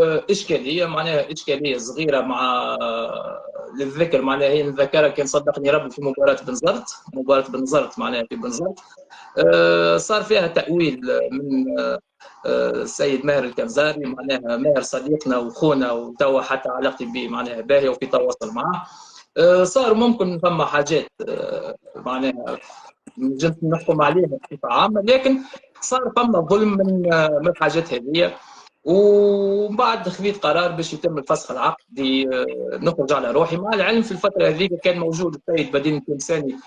اشكاليه، معناها اشكاليه صغيره مع للذكر، معناها هي نذكرها كان صدقني ربي في مباراه بنزرت معناها في بنزرت. صار فيها تاويل من السيد ماهر الكنزاري، معناها ماهر صديقنا وخونا وتوا حتى علاقتي به معناها باهيه وفي تواصل معه. صار ممكن فما حاجات معناها جنس نحكم عليها بصفه عامه، لكن صار فما ظلم من الحاجات هذه. ومن بعد خذيت قرار باش يتم الفسخ العقدي، نخرج على روحي. مع العلم في الفتره هذيك كان موجود السيد بدين التمساني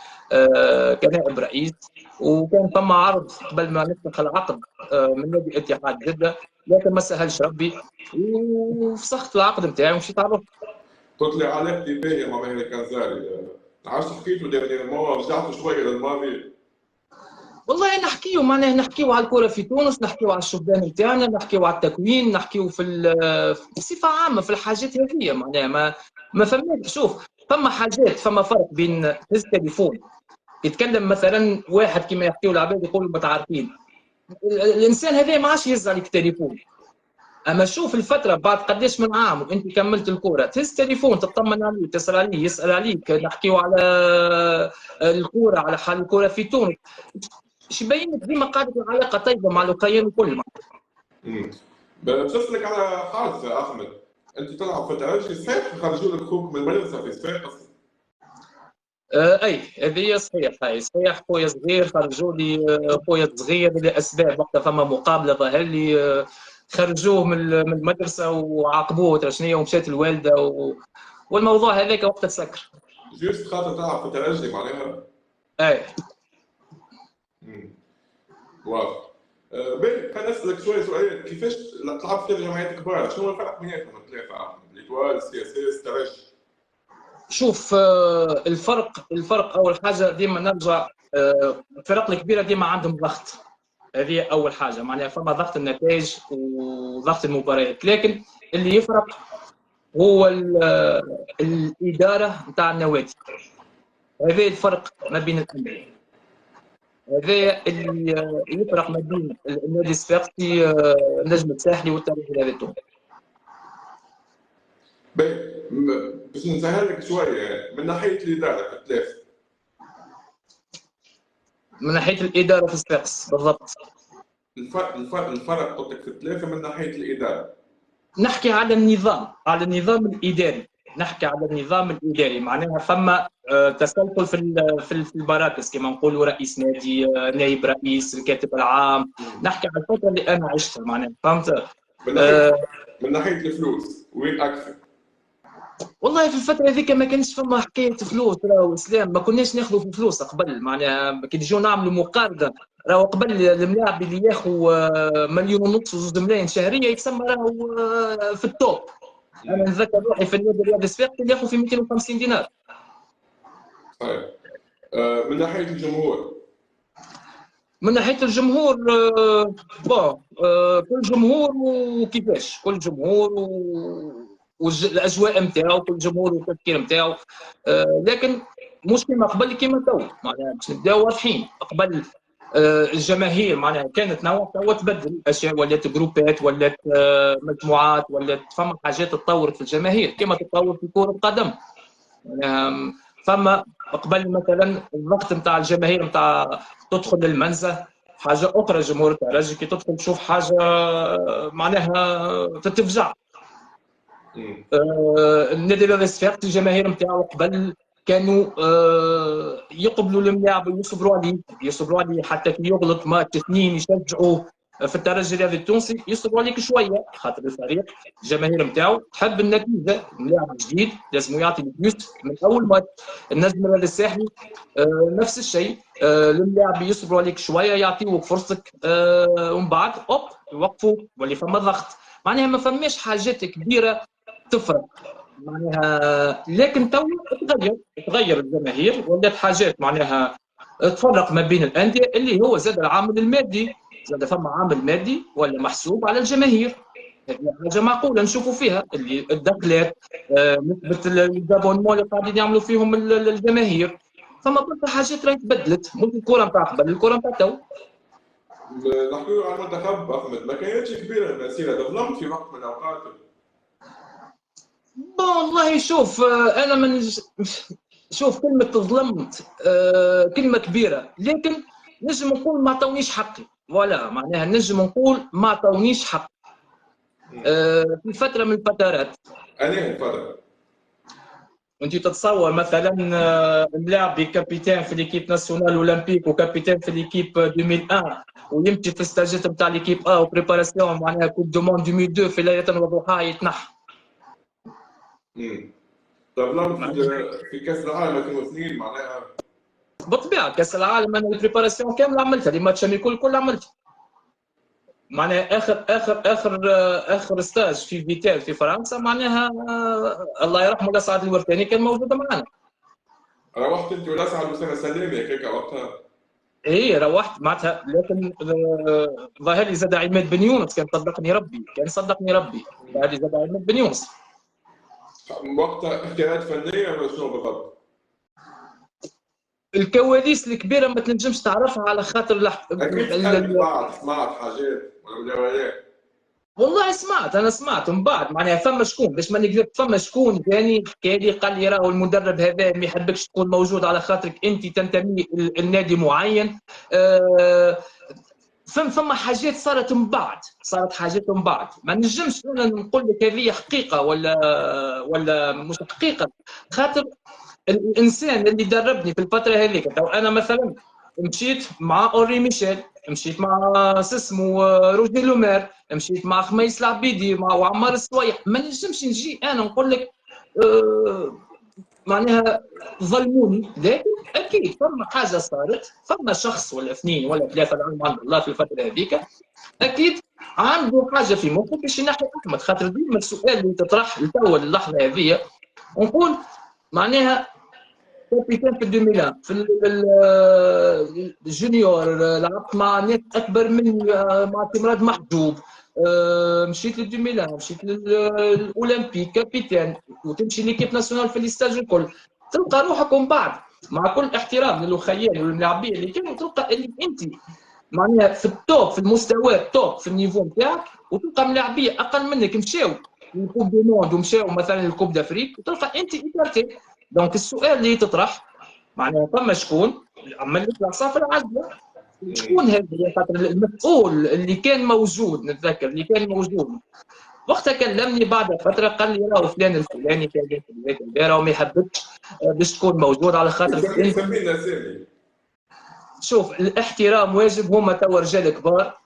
كنائب رئيس، وكان فما عرض قبل ما نفسخ العقد من نادي اتحاد جده، لكن ما سهلش ربي وفسخت العقد نتاعي ومشيت على روحي. قلت لي علاقتي باهيه مع ماهر الكنزاري، عرفت حكيتوا ديرنييرمون رجعتوا شويه للماضي؟ والله نحكيو معناها نحكيو على الكره في تونس، نحكيو على الشبان نتاعنا، نحكيو على التكوين، نحكيو بصفه عامه في الحاجات هذه. معناها ما فماش. شوف، فما حاجات، فما فرق بين هز تليفون يتكلم مثلا واحد كما يحكيو العباد يقولوا متعارفين، الانسان هذا ما عادش يهز عليك تليفون. اما شوف الفتره بعد قداش من عام وانت كملت الكوره، تهز تليفون تطمن عليه، تسال عليه، يسال عليك، نحكيو على الكوره، على حال الكوره في تونس، ايش يبين لك ديما قاعده العلاقه طيبه مع الاوكرانيين الكل. باش نسالك على حادثه احمد، انت تلعب في الترجي صحيح خرجوا لك خوك من المدرسه في صفاقس؟ اي هذه صحيح، هاي صحيح. خويا صغير خرجوا لي، خويا صغير لاسباب، وقتها فما مقابله ظهر لي خرجوه من المدرسه وعاقبوه ترى شنيا، ومشات الوالده والموضوع هذاك وقتها تسكر. جوست خاطر تلعب في الترجي معناها؟ اي. واضح. باهي، خلينا نسالك شويه سؤالات. كيفاش تلعب في جمعيات كبار؟ شنو الفرق بيناتهم الثلاثه احمد؟ ليتوال، سي اس اس، الترجي. شوف، الفرق اول حاجه ديما نرجع، الفرق الكبيره ديما عندهم ضغط، هذه اول حاجه، معناها فما ضغط النتائج وضغط المباريات. لكن اللي يفرق هو الاداره نتاع النوادي، هذا الفرق ما بين الانديه، هذا اللي يفرق ما بين النادي الصفاقسي، النجم الساحلي والترجي الرياضي التونسي. باش نسهل لك شويه من ناحيه الاداره في الثلاثه. من ناحيه الاداره في صفاقس بالضبط. الفرق قلت لك في الثلاثه من ناحيه الاداره. نحكي على النظام الاداري، نحكي على النظام الاداري، معناها فما تسلسل في البراكس كما نقولوا، رئيس نادي، نائب رئيس، الكاتب العام. نحكي على الفتره اللي انا عشتها معناها، فهمت؟ من ناحيه الفلوس وين اكثر؟ والله في الفتره هذيك ما كانش فما حكايه فلوس، راهو اسلام ما كناش ناخذوا في فلوس قبل، معناها كي نجيو نعملوا مقارنه، راهو قبل الملاعب اللي ياخذ 1.5 مليون و2 ملايين شهريه يتسمى راهو في التوب. انا نتذكر روحي في النادي الرياضي الصفاقسي اللي ياخذ في 250 دينار. طيب، من ناحيه الجمهور؟ من ناحيه الجمهور، كل جمهور وكيفاش، كل جمهور والاجواء نتاعو، كل جمهور والتفكير نتاعو. لكن مش كما قبل كما تو، معناها باش نبداو واضحين. قبل الجماهير معناها كانت نوع، توا تبدل الاشياء، ولات جروبات، ولات مجموعات، ولات فما حاجات تطورت في الجماهير كما تطور في كره القدم. فما قبل مثلا الوقت نتاع الجماهير نتاع تدخل للمنزه حاجه اخرى، جمهور الترجي كي تدخل تشوف حاجه معناها تتفجع. النادي الرياضي الصفاقسي الجماهير نتاعو قبل كانوا يقبلوا الملاعب ويصبروا عليه حتى كي يغلط ماتش اثنين يشجعوه. في الترجي الرياضي التونسي يصبروا عليك شويه، خاطر الفريق الجماهير نتاعو تحب النتيجه، اللاعب جديد لازم يعطي الفلوس من اول ماتش. النجم الرياضي الساحلي نفس الشيء، اللاعب يصبروا عليك شويه، يعطيوك فرصتك، ومن بعد يوقفوا واللي فما ضغط. معناها ما فماش حاجات كبيره تفرق معناها. لكن تو تغير الجماهير، ولات حاجات معناها تفرق ما بين الانديه، اللي هو زاد العامل المادي، زاد فما عامل مادي ولا محسوب على الجماهير. هذه حاجه معقوله نشوفوا فيها، اللي الدخلات، نسبه الابونمون اللي قاعدين يعملوا فيهم الجماهير. فما برشا حاجات راهي تبدلت، ممكن الكره نتاع قبل الكره نتاع تو. نحكيو على المنتخب احمد، ما كانتش كبيره المسيره، ظلمت في وقت من الاوقات والله شوف انا شوف كلمه ظلمت كلمه كبيره، لكن نجم نقول ما عطونيش حقي، ولا معناها نجم نقول ما عطونيش حقي في فتره من الفترات. أنا الفترة. انت تتصور مثلا اللاعب كابيتان في ليكيب ناسيونال اولمبيك وكابيتان في ليكيب 2001 ويمشي في الستاجات نتاع ليكيب وبريباراسيون معناها كوب دو موند 2002 في ليله وضحاها يتنحى. ظلمت في كأس العالم 2002 معناها. بالطبيعه كاس العالم انا البريباراسيون كامله عملتها، لي ماتش كل عملتها. معناها اخر ستاج في فيتال في فرنسا معناها الله يرحمه الاسعد الورثاني كان موجود معنا. روحت أنت والأسعد وسام سلامي هيك وقتها. ايه روحت معناتها، لكن ظاهر لي زاد عماد بن يونس كان صدقني ربي، ظاهر لي زاد عماد بن يونس. وقتها حكايات فنية ولا شنو بالضبط؟ الكواليس الكبيره ما تنجمش تعرفها على خاطر أكيد سمعت حاجات ولا روايات. والله انا سمعت من بعد معناها فما شكون باش ما نكذب، فما شكون ثاني حكى لي قال لي راهو المدرب هذا ما يحبكش تكون موجود على خاطرك انت تنتمي لنادي معين. فما حاجات صارت من بعد، ما نجمش انا نقول لك هذه حقيقه ولا مش حقيقه، خاطر الانسان اللي دربني في الفتره هذيك. انا مثلا مشيت مع اوري ميشيل، مشيت مع اسمه روجي لومير، مشيت مع خميس العبيدي مع عمار السويح. ما نجمش نجي انا نقول لك معناها ظلموني، لكن اكيد فما حاجه صارت، فما شخص ولا اثنين ولا ثلاثه العلم عند الله في الفتره هذيك اكيد عنده حاجه في مخه باش ينحي احمد. خاطر ديما السؤال اللي تطرح لتوا اللحظه هذه نقول معناها كابيتان في 2001 في الجونيور لعبت مع ناس اكبر مني مع تمراد محجوب، مشيت ل 2001 مشيت للاولمبيك كابيتان وتمشي ليكيب ناسيونال في الاستاج الكل، تلقى روحك من بعد مع كل احترام للخيال والملاعبيه اللي كانوا، تلقى اللي انت معناها في التوب في المستوى التوب في النيفو نتاعك، وتلقى ملاعبيه اقل منك مشاو للكوب دو موند ومشاو مثلا للكوب دافريك وتلقى انت ايكارتي. دونك السؤال اللي يتطرح معناها فما شكون عمل لك العصافره عزله، شكون هذا؟ خاطر المسؤول اللي كان موجود نتذكر اللي كان موجود وقتها كلمني بعد فتره قال لي راهو فلان الفلاني كذا راهو ما يحبكش باش تكون موجود على خاطر سمينا سامي. شوف الاحترام واجب، هما توا رجال كبار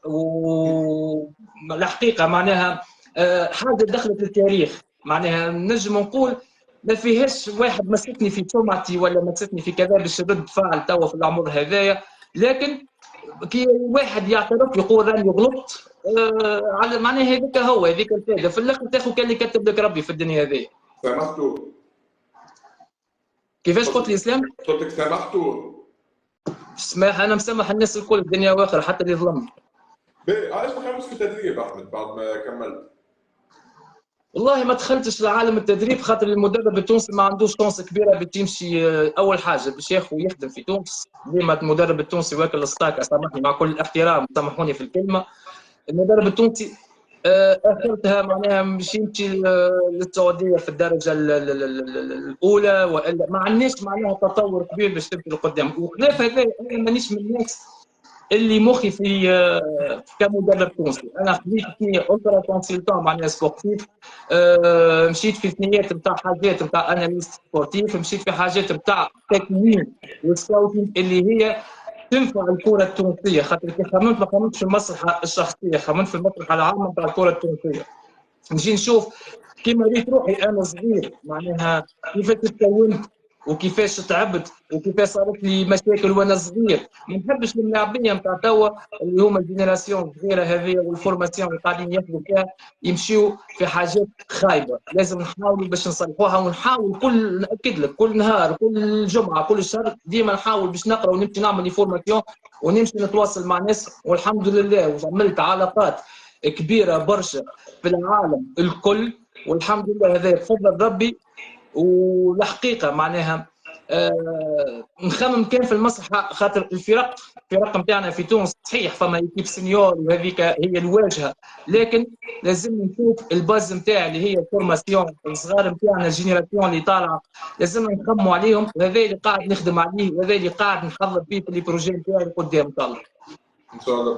والحقيقه معناها حاجه دخلت التاريخ، معناها نجم نقول ما فيهاش واحد مسكني في سمعتي ولا مسكني في كذا باش يرد فعل توا في العمر هذايا، لكن كي واحد يعترف يقول راني غلطت على معناها هذيك الفائده في الاخر تاخذ كان اللي كتب لك ربي في الدنيا هذه. سامحته كيفاش قلت لي اسلام؟ قلت لك سامحته. سماح انا مسامح الناس الكل الدنيا واخره حتى اللي ظلمني. علاش ما كملتش في التدريب احمد بعد ما كملت؟ والله ما دخلتش لعالم التدريب خاطر المدرب التونسي ما عندوش شانس كبيره باش يمشي اول حاجه باش ياخذ ويخدم في تونس، ديما المدرب التونسي واكل السطاكه، سامحني مع كل الاحترام سامحوني في الكلمه. المدرب التونسي اخرتها معناها باش يمشي للسعوديه في الدرجه الاولى، والا ما عندناش معناها تطور كبير باش تمشي لقدام. وخلاف هذا انا مانيش من الناس اللي مخي في كمدرب تونسي، انا خديت في الترا كونسلتون معناها سبورتيف، مشيت في ثنيات نتاع حاجات نتاع اناليست سبورتيف، مشيت في حاجات نتاع تكوين وسكاوتينغ اللي هي تنفع الكره التونسيه، خاطر كي خممت ما خممتش في المصلحه الشخصيه، خممت في المصلحه العامه نتاع الكره التونسيه. نجي نشوف كيما ريت روحي انا صغير معناها كيفاش تكونت وكيفاش تعبت وكيفاش صارت لي مشاكل وانا صغير. ما نحبش اللاعبيه نتاع توا اللي هما الجينيراسيون الصغيره هذه والفورماسيون اللي قاعدين ياخذوا فيها يمشيوا في حاجات خايبه، لازم نحاولوا باش نصلحوها، ونحاول كل ناكد لك كل نهار كل جمعه كل شهر ديما نحاول باش نقرا ونمشي نعمل فورماسيون ونمشي نتواصل مع ناس، والحمد لله وعملت علاقات كبيره برشا في العالم الكل والحمد لله هذا بفضل ربي. والحقيقه معناها نخمم كان في المصلحه، خاطر الفرق نتاعنا في تونس صحيح فما ايكيب سينيور وهذيك هي الواجهه، لكن لازم نشوف الباز نتاع اللي هي الفورماسيون الصغار نتاعنا، الجينيراسيون اللي طالعه لازم نخموا عليهم، وهذا اللي قاعد نخدم عليه وهذا اللي قاعد نحضر فيه في البروجي نتاعي قدام ان شاء الله. ان شاء الله.